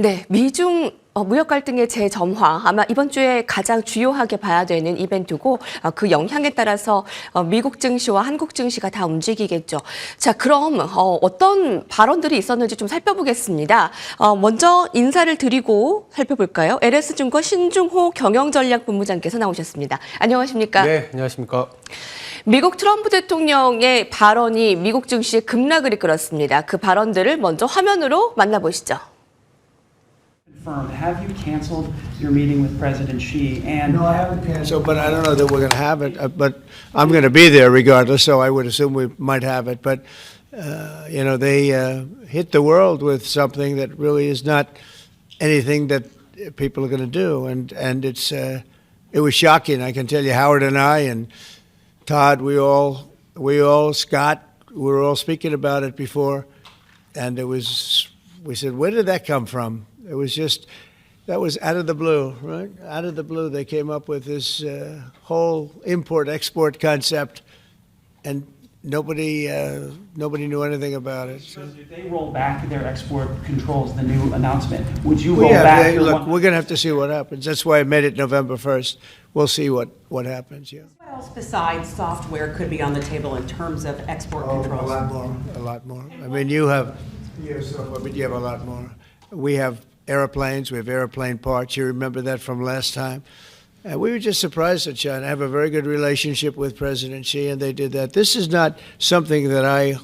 네, 미중 무역 갈등의 재점화 아마 이번 주에 가장 주요하게 봐야 되는 이벤트고 그 영향에 따라서 미국 증시와 한국 증시가 다 움직이겠죠. 자, 그럼 어떤 발언들이 있었는지 좀 살펴보겠습니다. 먼저 인사를 드리고 살펴볼까요? LS증권 신중호 경영전략본부장께서 나오셨습니다. 안녕하십니까? 네, 안녕하십니까? 미국 트럼프 대통령의 발언이 미국 증시의 급락을 이끌었습니다. 그 발언들을 먼저 화면으로 만나보시죠. Have you canceled your meeting with President Xi? And No, I haven't canceled, but I don't know that we're going to have it. But I'm going to be there regardless, so I would assume we might have it. But you know, they hit the world with something that really is not anything that people are going to do, and it was shocking. I can tell you, Howard and I and Todd, we all Scott, we were all speaking about it before, and we said, where did that come from? It was just, that was out of the blue, right? Out of the blue, they came up with this whole import-export concept, and nobody knew anything about it. So. Did they roll back their export controls, the new announcement? Would you Well, roll back? look, we're going to have to see what happens. That's why I made it November 1st. We'll see what happens, yeah. What else besides software could be on the table in terms of export controls? A lot more. I mean, you have a lot more. We have airplanes, we have airplane parts. You remember that from last time. We were just surprised that China. I have a very good relationship with President Xi, and they did that. This is not something that I,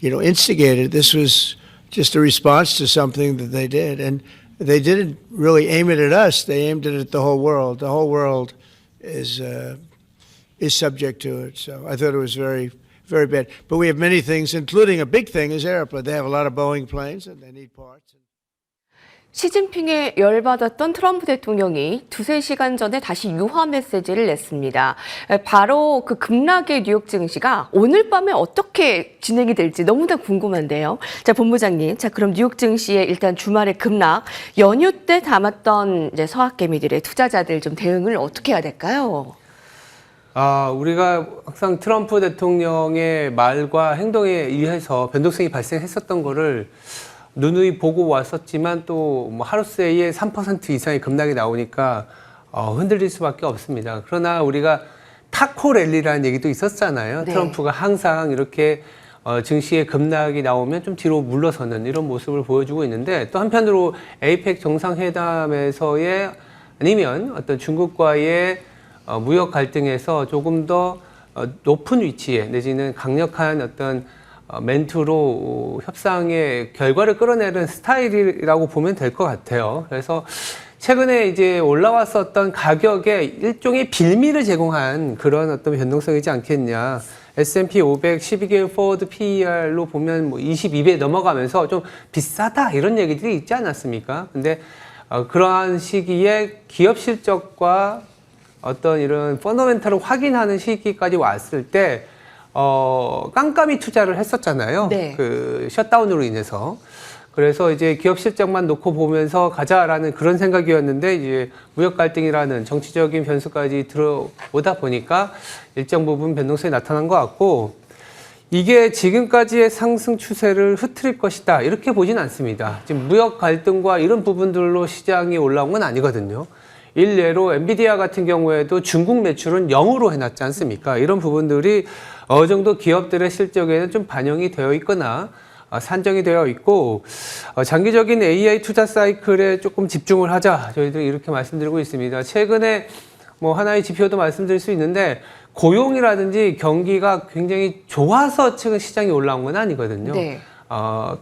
instigated. This was just a response to something that they did. And they didn't really aim it at us. They aimed it at the whole world. The whole world is subject to it. So I thought it was very, very bad. But we have many things, including a big thing is airplane. They have a lot of Boeing planes, and they need parts. 시진핑에 열받았던 트럼프 대통령이 두세 시간 전에 다시 유화 메시지를 냈습니다. 바로 그 급락의 뉴욕 증시가 오늘 밤에 어떻게 진행이 될지 너무나 궁금한데요. 자, 본부장님. 자, 그럼 뉴욕 증시의 일단 주말의 급락, 연휴 때 담았던 이제 서학개미들의 투자자들 좀 대응을 어떻게 해야 될까요? 우리가 항상 트럼프 대통령의 말과 행동에 의해서 변동성이 발생했었던 거를 누누이 보고 왔었지만 또 뭐 하루 새에 3% 이상의 급락이 나오니까 흔들릴 수밖에 없습니다. 그러나 우리가 타코 랠리라는 얘기도 있었잖아요. 네. 트럼프가 항상 이렇게 증시의 급락이 나오면 좀 뒤로 물러서는 이런 모습을 보여주고 있는데, 또 한편으로 에이펙 정상회담에서의 아니면 어떤 중국과의 무역 갈등에서 조금 더 높은 위치에 내지는 강력한 어떤 멘트로 협상의 결과를 끌어내는 스타일이라고 보면 될 것 같아요. 그래서 최근에 이제 올라왔었던 가격에 일종의 빌미를 제공한 그런 어떤 변동성이지 않겠냐. S&P 500 12개월 포워드 PER로 보면 뭐 22배 넘어가면서 좀 비싸다 이런 얘기들이 있지 않았습니까? 근데 그러한 시기에 기업 실적과 어떤 이런 펀더멘탈을 확인하는 시기까지 왔을 때 깜깜이 투자를 했었잖아요. 네. 그 셧다운으로 인해서. 그래서 이제 기업 실적만 놓고 보면서 가자라는 그런 생각이었는데, 이제 무역 갈등이라는 정치적인 변수까지 들어오다 보니까 일정 부분 변동성이 나타난 것 같고, 이게 지금까지의 상승 추세를 흐트릴 것이다 이렇게 보진 않습니다. 지금 무역 갈등과 이런 부분들로 시장이 올라온 건 아니거든요. 일례로 엔비디아 같은 경우에도 중국 매출은 0으로 해놨지 않습니까? 이런 부분들이 어느 정도 기업들의 실적에는 좀 반영이 되어 있거나 산정이 되어 있고, 장기적인 AI 투자 사이클에 조금 집중을 하자, 저희들이 이렇게 말씀드리고 있습니다. 최근에 뭐 하나의 지표도 말씀드릴 수 있는데, 고용이라든지 경기가 굉장히 좋아서 최근 시장이 올라온 건 아니거든요. 네.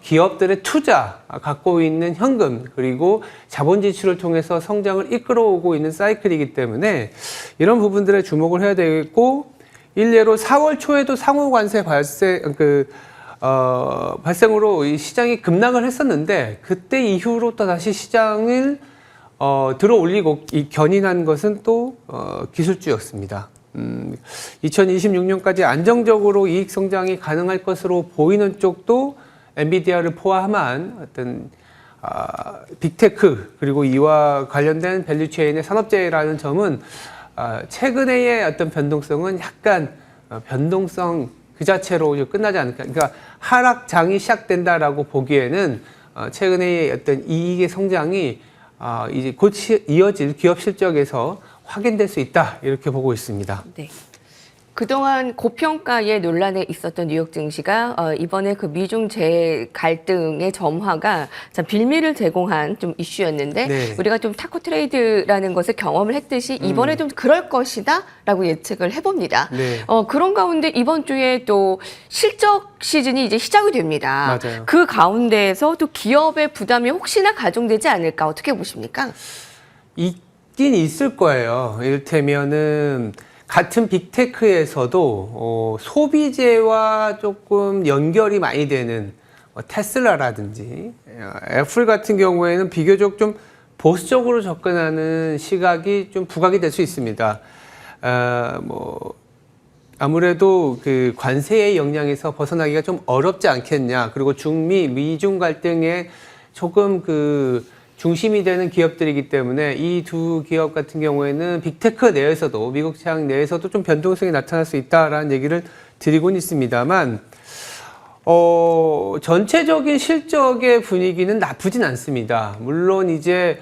기업들의 투자, 갖고 있는 현금, 그리고 자본 지출을 통해서 성장을 이끌어오고 있는 사이클이기 때문에 이런 부분들에 주목을 해야 되겠고, 일례로 4월 초에도 상호 관세 발생으로 이 시장이 급락을 했었는데, 그때 이후로 또 다시 시장을 들어 올리고 견인한 것은 또 기술주였습니다. 2026년까지 안정적으로 이익 성장이 가능할 것으로 보이는 쪽도 엔비디아를 포함한 어떤 빅테크, 그리고 이와 관련된 밸류체인의 산업재해라는 점은 최근의 어떤 변동성은 약간 변동성 그 자체로 끝나지 않을까. 그러니까 하락장이 시작된다라고 보기에는 최근에 어떤 이익의 성장이 이제 곧 이어질 기업 실적에서 확인될 수 있다 이렇게 보고 있습니다. 네. 그동안 고평가의 논란에 있었던 뉴욕 증시가 이번에 그 미중 재 갈등의 점화가 참 빌미를 제공한 좀 이슈였는데 네. 우리가 좀 타코 트레이드라는 것을 경험을 했듯이 이번에도 그럴 것이다라고 예측을 해봅니다. 네. 그런 가운데 이번 주에 또 실적 시즌이 이제 시작이 됩니다. 맞아요. 그 가운데에서 또 기업의 부담이 혹시나 가중되지 않을까 어떻게 보십니까? 있긴 있을 거예요. 이를테면은 같은 빅테크에서도 소비재와 조금 연결이 많이 되는 테슬라라든지 애플 같은 경우에는 비교적 좀 보수적으로 접근하는 시각이 좀 부각이 될 수 있습니다. 아무래도 그 관세의 영향에서 벗어나기가 좀 어렵지 않겠냐. 그리고 중미, 미중 갈등에 조금 그 중심이 되는 기업들이기 때문에 이 두 기업 같은 경우에는 빅테크 내에서도 미국 시장 내에서도 좀 변동성이 나타날 수 있다라는 얘기를 드리고는 있습니다만 전체적인 실적의 분위기는 나쁘진 않습니다. 물론 이제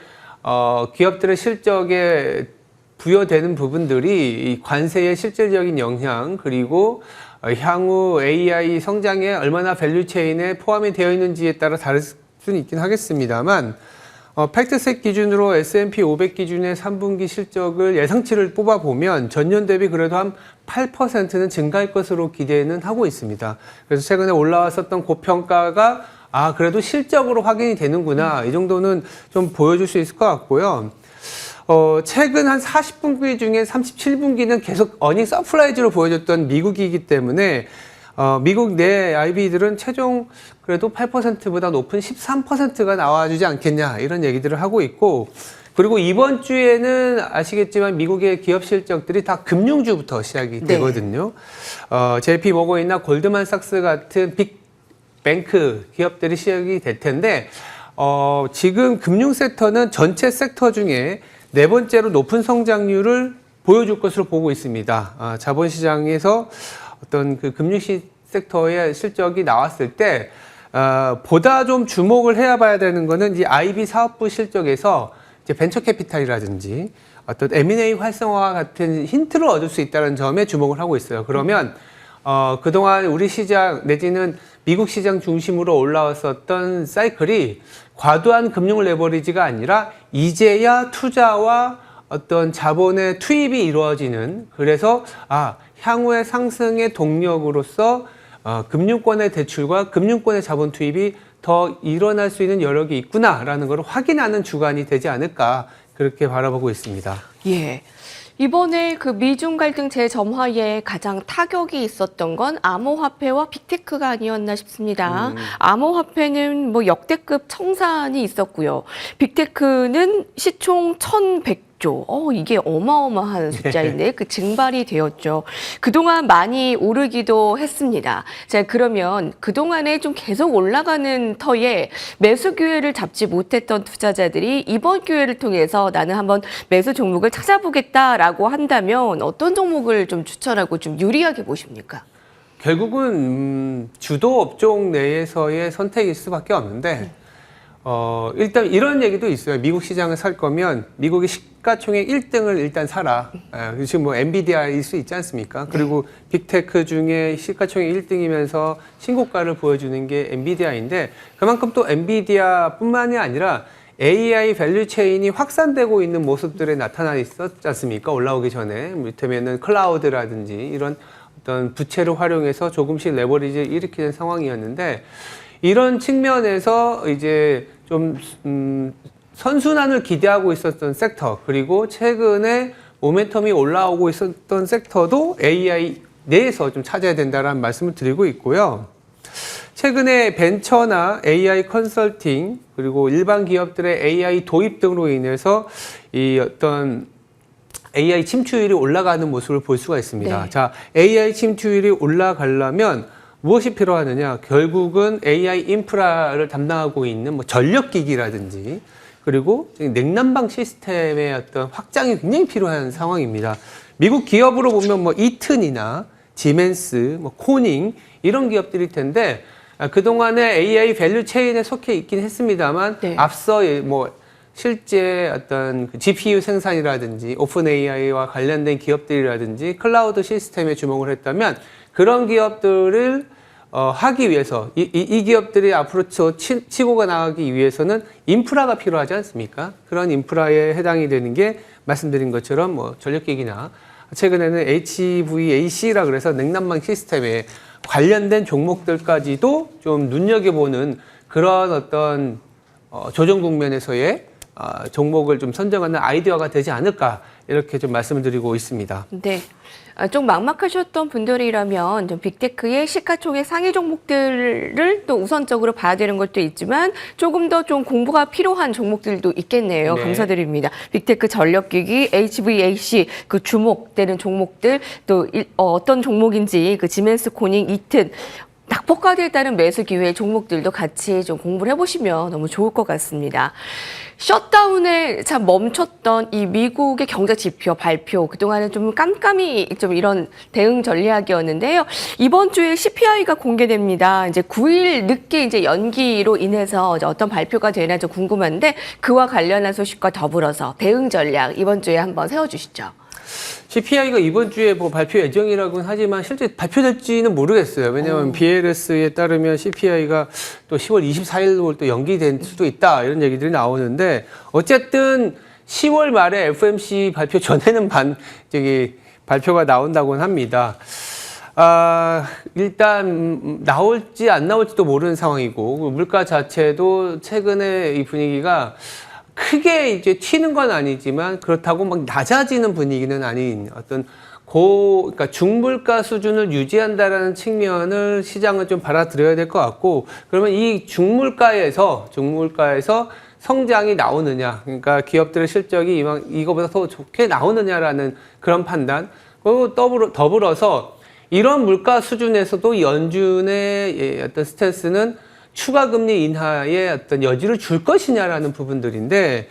기업들의 실적에 부여되는 부분들이 이 관세의 실질적인 영향 그리고 향후 AI 성장에 얼마나 밸류체인에 포함이 되어 있는지에 따라 다를 수는 있긴 하겠습니다만 팩트셋 기준으로 S&P 500 기준의 3분기 실적을 예상치를 뽑아보면 전년 대비 그래도 한 8%는 증가할 것으로 기대는 하고 있습니다. 그래서 최근에 올라왔었던 고평가가 그래도 실적으로 확인이 되는구나. 이 정도는 좀 보여줄 수 있을 것 같고요. 최근 한 40분기 중에 37분기는 계속 어닝 서프라이즈로 보여줬던 미국이기 때문에 미국 내 IB들은 최종 그래도 8%보다 높은 13%가 나와주지 않겠냐 이런 얘기들을 하고 있고 그리고 이번 주에는 아시겠지만 미국의 기업 실적들이 다 금융주부터 시작이 되거든요. JP 모건이나 골드만삭스 같은 빅뱅크 기업들이 시작이 될 텐데 지금 금융 섹터는 전체 섹터 중에 네 번째로 높은 성장률을 보여줄 것으로 보고 있습니다. 자본시장에서 어떤 그 금융 섹터의 실적이 나왔을 때 보다 좀 주목을 해야 봐야 되는 거는 이 IB 사업부 실적에서 이제 벤처 캐피탈이라든지 어떤 M&A 활성화 같은 힌트를 얻을 수 있다는 점에 주목을 하고 있어요. 그러면 그동안 우리 시장 내지는 미국 시장 중심으로 올라왔었던 사이클이 과도한 금융 레버리지가 아니라 이제야 투자와 어떤 자본의 투입이 이루어지는 그래서 향후의 상승의 동력으로서 금융권의 대출과 금융권의 자본 투입이 더 일어날 수 있는 여력이 있구나라는 걸 확인하는 주간이 되지 않을까 그렇게 바라보고 있습니다. 예. 이번에 그 미중 갈등 재점화에 가장 타격이 있었던 건 암호화폐와 빅테크가 아니었나 싶습니다. 암호화폐는 뭐 역대급 청산이 있었고요. 빅테크는 시총 1,100조. 이게 어마어마한 숫자인데 그 증발이 되었죠. 그동안 많이 오르기도 했습니다. 자, 그러면 그동안에 좀 계속 올라가는 터에 매수 기회를 잡지 못했던 투자자들이 이번 기회를 통해서 나는 한번 매수 종목을 찾아보겠다라고 한다면 어떤 종목을 좀 추천하고 좀 유리하게 보십니까? 결국은 주도 업종 내에서의 선택일 수밖에 없는데 일단 이런 얘기도 있어요. 미국 시장을 살 거면 미국의 시가총액 1등을 일단 사라. 지금 뭐 엔비디아일 수 있지 않습니까? 그리고 빅테크 중에 시가총액 1등이면서 신고가를 보여주는 게 엔비디아인데 그만큼 또 엔비디아뿐만이 아니라 AI 밸류체인이 확산되고 있는 모습들에 나타나 있었지 않습니까? 올라오기 전에. 이를테면은 클라우드라든지 이런 어떤 부채를 활용해서 조금씩 레버리지를 일으키는 상황이었는데 이런 측면에서 이제 좀 선순환을 기대하고 있었던 섹터 그리고 최근에 모멘텀이 올라오고 있었던 섹터도 AI 내에서 좀 찾아야 된다라는 말씀을 드리고 있고요. 최근에 벤처나 AI 컨설팅 그리고 일반 기업들의 AI 도입 등으로 인해서 이 어떤 AI 침투율이 올라가는 모습을 볼 수가 있습니다. 네. 자, AI 침투율이 올라가려면 무엇이 필요하느냐? 결국은 AI 인프라를 담당하고 있는 뭐 전력기기라든지 그리고 냉난방 시스템의 어떤 확장이 굉장히 필요한 상황입니다. 미국 기업으로 보면 뭐 이튼이나 지멘스, 뭐 코닝 이런 기업들일 텐데 그동안에 AI 밸류 체인에 속해 있긴 했습니다만 네. 앞서 뭐 실제 어떤 그 GPU 생산이라든지 오픈 AI와 관련된 기업들이라든지 클라우드 시스템에 주목을 했다면 그런 기업들을 하기 위해서 이 기업들이 앞으로 치고가 나가기 위해서는 인프라가 필요하지 않습니까? 그런 인프라에 해당이 되는 게 말씀드린 것처럼 뭐 전력기기나 최근에는 HVAC라 그래서 냉난방 시스템에 관련된 종목들까지도 좀 눈여겨보는 그런 어떤 조정 국면에서의 종목을 좀 선정하는 아이디어가 되지 않을까 이렇게 좀 말씀을 드리고 있습니다. 네. 좀 막막하셨던 분들이라면 좀 빅테크의 시가총액 상위 종목들을 또 우선적으로 봐야 되는 것도 있지만 조금 더 좀 공부가 필요한 종목들도 있겠네요. 네. 감사드립니다. 빅테크 전력기기, HVAC 그 주목되는 종목들 또 어떤 종목인지 그 지멘스 코닝, 이튼 낙폭과대에 따른 매수 기회 종목들도 같이 좀 공부를 해보시면 너무 좋을 것 같습니다. 셧다운에 참 멈췄던 이 미국의 경제 지표 발표 그동안은 좀 깜깜이 좀 이런 대응 전략이었는데요. 이번 주에 CPI가 공개됩니다. 이제 9일 늦게 이제 연기로 인해서 이제 어떤 발표가 되나 좀 궁금한데 그와 관련한 소식과 더불어서 대응 전략 이번 주에 한번 세워주시죠. CPI가 이번 주에 뭐 발표 예정이라고는 하지만 실제 발표될지는 모르겠어요. 왜냐하면 BLS에 따르면 CPI가 또 10월 24일로 또 연기될 수도 있다 이런 얘기들이 나오는데 어쨌든 10월 말에 FOMC 발표 전에는 발표가 나온다고는 합니다. 일단 나올지 안 나올지도 모르는 상황이고 물가 자체도 최근에 이 분위기가 크게 이제 튀는 건 아니지만 그렇다고 막 낮아지는 분위기는 아닌 어떤 그러니까 중물가 수준을 유지한다라는 측면을 시장은 좀 받아들여야 될 것 같고 그러면 이 중물가에서 성장이 나오느냐 그러니까 기업들의 실적이 이거보다 더 좋게 나오느냐라는 그런 판단 그리고 더불어서 이런 물가 수준에서도 연준의 어떤 스탠스는 추가 금리 인하에 어떤 여지를 줄 것이냐라는 부분들인데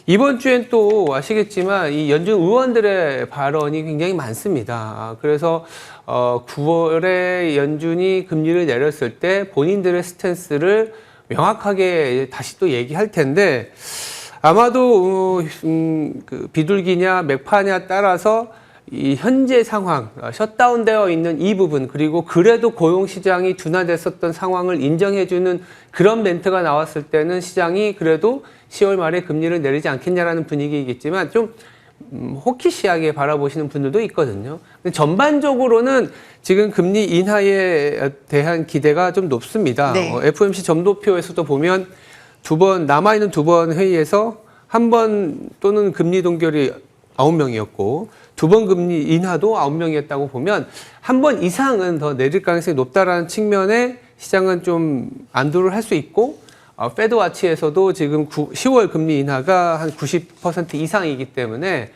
이번 주엔 또 아시겠지만 이 연준 의원들의 발언이 굉장히 많습니다. 그래서 9월에 연준이 금리를 내렸을 때 본인들의 스탠스를 명확하게 다시 또 얘기할 텐데 아마도 그 비둘기냐 맥파냐 따라서 이 현재 상황, 셧다운되어 있는 이 부분 그리고 그래도 고용시장이 둔화됐었던 상황을 인정해주는 그런 멘트가 나왔을 때는 시장이 그래도 10월 말에 금리를 내리지 않겠냐라는 분위기이겠지만 좀 호키시하게 바라보시는 분들도 있거든요. 근데 전반적으로는 지금 금리 인하에 대한 기대가 좀 높습니다. 네. FOMC 점도표에서도 보면 남아있는 두 번 회의에서 한 번 또는 금리 동결이 9명이었고 두 번 금리 인하도 9명이었다고 보면 한 번 이상은 더 내릴 가능성이 높다라는 측면에 시장은 좀 안도를 할 수 있고 페드와치에서도 지금 10월 금리 인하가 한 90% 이상이기 때문에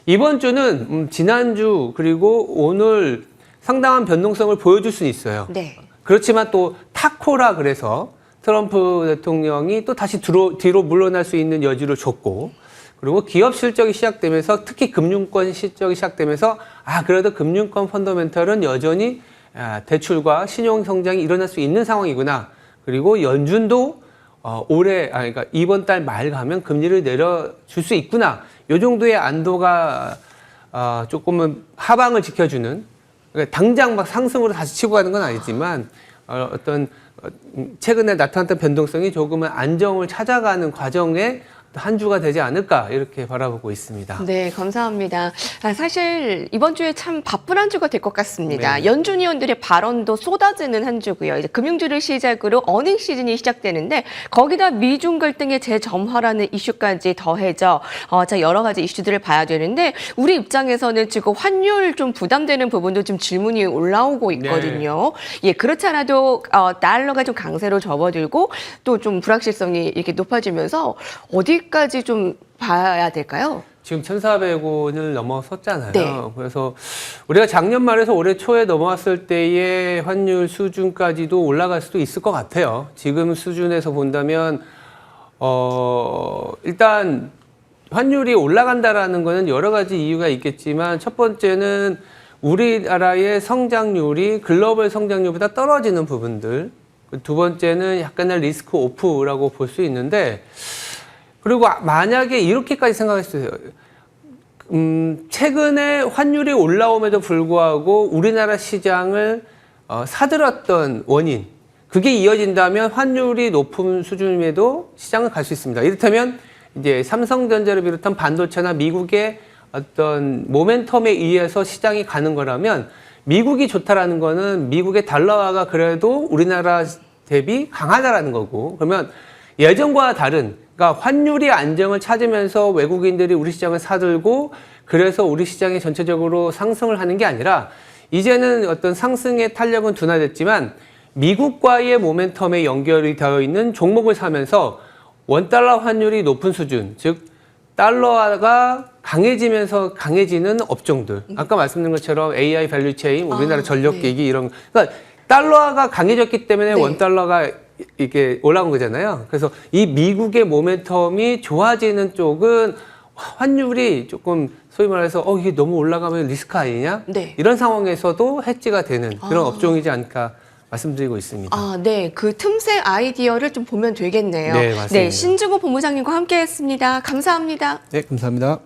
이번 주는 지난주 그리고 오늘 상당한 변동성을 보여줄 수는 있어요. 네. 그렇지만 또 타코라 그래서 트럼프 대통령이 또 다시 뒤로 물러날 수 있는 여지를 줬고 그리고 기업 실적이 시작되면서 특히 금융권 실적이 시작되면서 그래도 금융권 펀더멘털은 여전히 대출과 신용 성장이 일어날 수 있는 상황이구나. 그리고 연준도 그러니까 이번 달 말 가면 금리를 내려줄 수 있구나. 이 정도의 안도가 조금은 하방을 지켜주는 그러니까 당장 막 상승으로 다시 치고 가는 건 아니지만 어떤 최근에 나타났던 변동성이 조금은 안정을 찾아가는 과정에 한 주가 되지 않을까 이렇게 바라보고 있습니다. 네, 감사합니다. 사실 이번 주에 참 바쁜 한 주가 될 것 같습니다. 네. 연준 의원들의 발언도 쏟아지는 한 주고요. 이제 금융주를 시작으로 어닝 시즌이 시작되는데 거기다 미중 갈등의 재점화라는 이슈까지 더해져 여러 가지 이슈들을 봐야 되는데 우리 입장에서는 지금 환율 좀 부담되는 부분도 좀 질문이 올라오고 있거든요. 예, 그렇지 않아도 달러가 좀 강세로 접어들고 또 좀 불확실성이 이렇게 높아지면서 어디까지 좀 봐야 될까요? 지금 1,400원을 넘어섰잖아요. 네. 그래서 우리가 작년 말에서 올해 초에 넘어왔을 때의 환율 수준까지도 올라갈 수도 있을 것 같아요. 지금 수준에서 본다면 일단 환율이 올라간다라는 거는 여러 가지 이유가 있겠지만 첫 번째는 우리나라의 성장률이 글로벌 성장률보다 떨어지는 부분들 두 번째는 약간의 리스크 오프라고 볼 수 있는데, 그리고 만약에 이렇게까지 생각했어요. 최근에 환율이 올라옴에도 불구하고 우리나라 시장을 사들였던 원인, 그게 이어진다면 환율이 높은 수준임에도 시장을 갈 수 있습니다. 이렇다면 이제 삼성전자를 비롯한 반도체나 미국의 어떤 모멘텀에 의해서 시장이 가는 거라면, 미국이 좋다라는 거는 미국의 달러화가 그래도 우리나라 대비 강하다라는 거고, 그러면 예전과 다른, 그러니까 환율이 안정을 찾으면서 외국인들이 우리 시장을 사들고 그래서 우리 시장이 전체적으로 상승을 하는 게 아니라, 이제는 어떤 상승의 탄력은 둔화됐지만 미국과의 모멘텀에 연결이 되어 있는 종목을 사면서 원달러 환율이 높은 수준, 즉 달러가 강해지면서 강해지는 업종들, 아까 말씀드린 것처럼 AI 밸류체인, 우리나라 전력기기 이런, 그러니까 달러가 강해졌기 때문에 네. 원달러가 이렇게 올라온 거잖아요. 그래서 이 미국의 모멘텀이 좋아지는 쪽은 환율이 조금 소위 말해서 이게 너무 올라가면 리스크 아니냐? 네. 이런 상황에서도 해지가 되는 그런 업종이지 않을까 말씀드리고 있습니다. 네. 그 틈새 아이디어를 좀 보면 되겠네요. 네, 맞습니다. 네, 신중호 본부장님과 함께했습니다. 감사합니다. 네, 감사합니다.